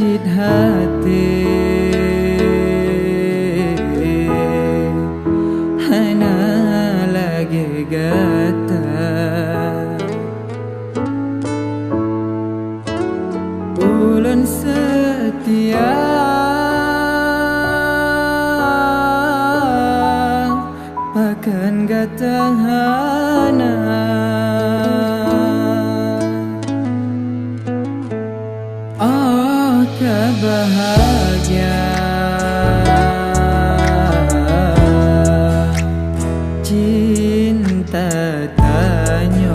cit hati hana lagi gata ulun setia pakan gatang hana bahagia cinta tanyo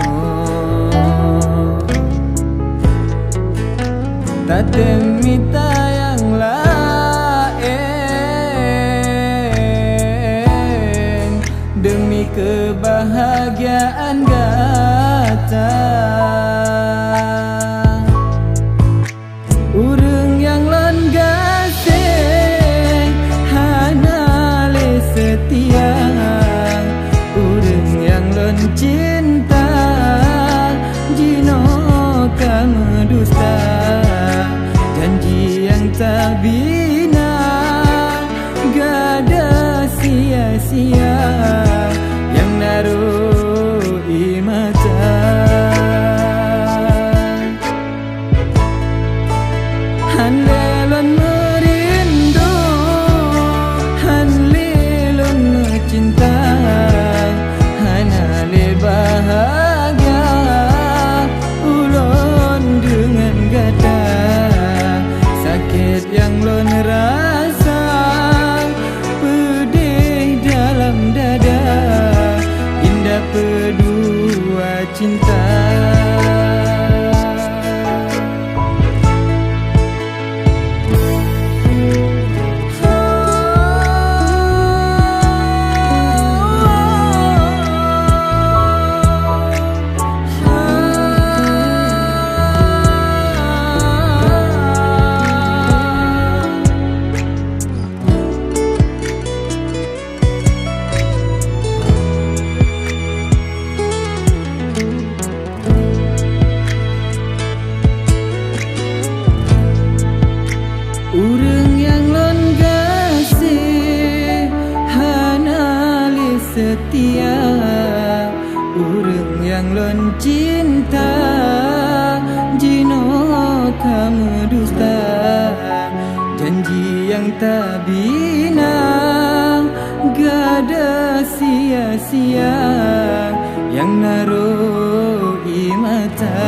tak demi yang lain demi kebahagiaan gata urang yang lon gasing hana le setia urang yang lon cinta jino kamu dusta janji yang tak bina gada sia-sia yang naruh mata hanlelon merindu hanlelon cinta hanale bahagia ulon dengan gada sakit yang lon rasa pedih dalam dada indah berdua cinta urang yang lon gasih hana li setia urang yang lon cinta jino kamu dusta janji yang tak bina gada sia-sia yang naruh mata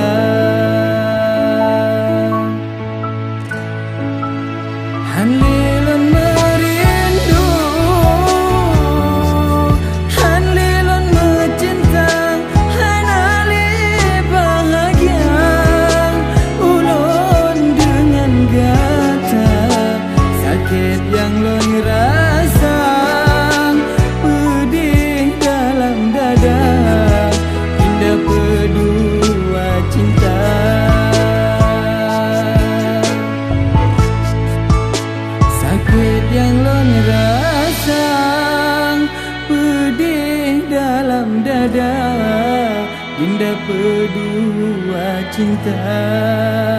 hanlelon merindu hanlelon mencinta hanale bahagia ulon dengan gata sakit yang lon rasa pedih dalam dada indah berdua cinta sakit yang lon rasa pedih dalam dada indah berdua cinta.